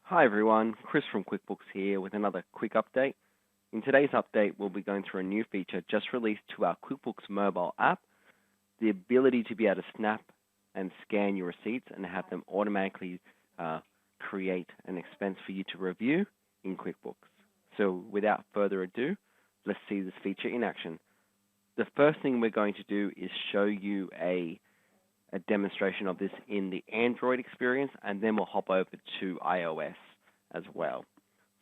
Hi everyone, Chris from QuickBooks here with another quick update. In today's update, we'll be going through a new feature just released to our QuickBooks mobile app, the ability to be able to snap and scan your receipts and have them automatically create an expense for you to review in QuickBooks. So without further ado, let's see this feature in action. The first thing we're going to do is show you a demonstration of this in the Android experience, and then we'll hop over to iOS as well.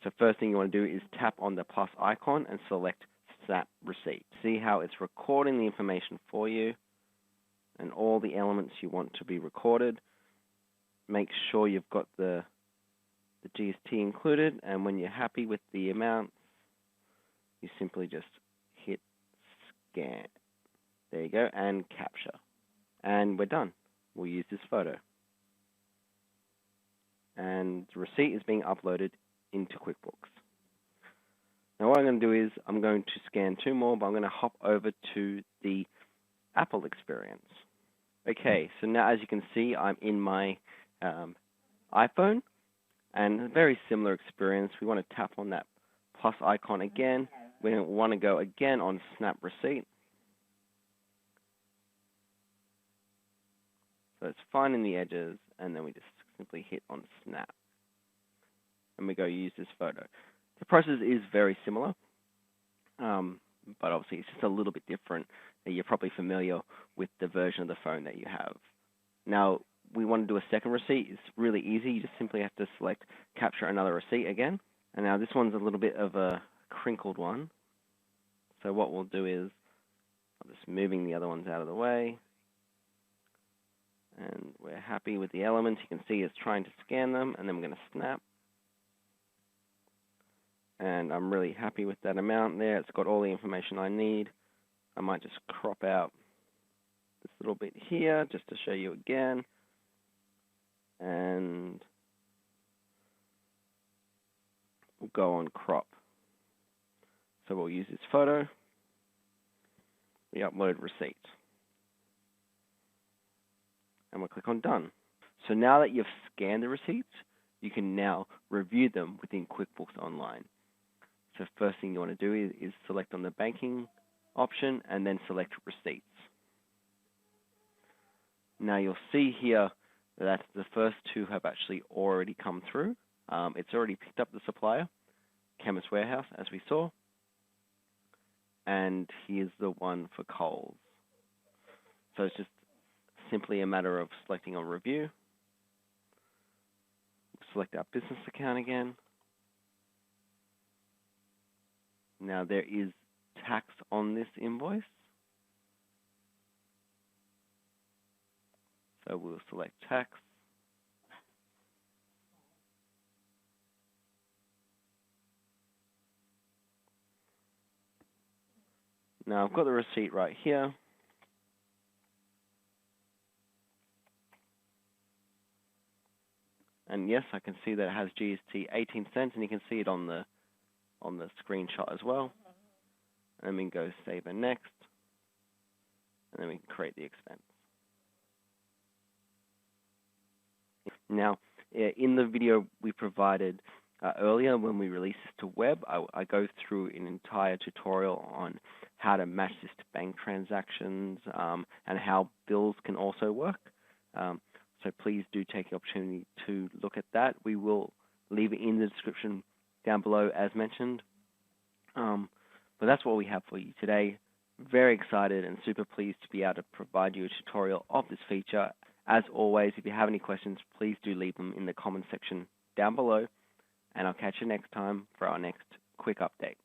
So first thing you want to do is tap on the plus icon and select Snap Receipt. See how it's recording the information for you and all the elements you want to be recorded. Make sure you've got the GST included, and when you're happy with the amounts, you simply just hit scan. There you go, and capture. And we're done. We'll use this photo. And the receipt is being uploaded into QuickBooks. Now what I'm going to do is I'm going to scan two more, but I'm going to hop over to the Apple experience. Okay, so now as you can see, I'm in my iPhone, and a very similar experience. We want to tap on that plus icon again. We want to go again on Snap Receipt. So it's finding the edges, and then we just simply hit on Snap. And we go use this photo. The process is very similar, but obviously it's just a little bit different. You're probably familiar with the version of the phone that you have. Now, we want to do a second receipt. It's really easy. You just simply have to select Capture Another Receipt again. And now this one's a little bit of a crinkled one. So what we'll do is, I'm just moving the other ones out of the way. And we're happy with the elements. You can see it's trying to scan them, and then we're going to snap. And I'm really happy with that amount there. It's got all the information I need. I might just crop out this little bit here just to show you again. And we'll go on crop. So we'll use this photo. We upload receipt. And we'll click on Done. So now that you've scanned the receipts, you can now review them within QuickBooks Online. So first thing you want to do is select on the banking option and then select Receipts. Now you'll see here that the first two have actually already come through. It's already picked up the supplier, Chemist Warehouse, as we saw. And here's the one for Coles. So it's just simply a matter of selecting on Review. Select our business account again. Now there is tax on this invoice. So we'll select tax. Now I've got the receipt right here. And yes, I can see that it has GST 18 cents, and you can see it on the screenshot as well. And then we can go Save and Next, and then we can create the expense. Now, in the video we provided earlier when we released this to web, I go through an entire tutorial on how to match this to bank transactions and how bills can also work. So please do take the opportunity to look at that. We will leave it in the description down below as mentioned. But that's what we have for you today. Very excited and super pleased to be able to provide you a tutorial of this feature. As always, if you have any questions, please do leave them in the comment section down below. And I'll catch you next time for our next quick update.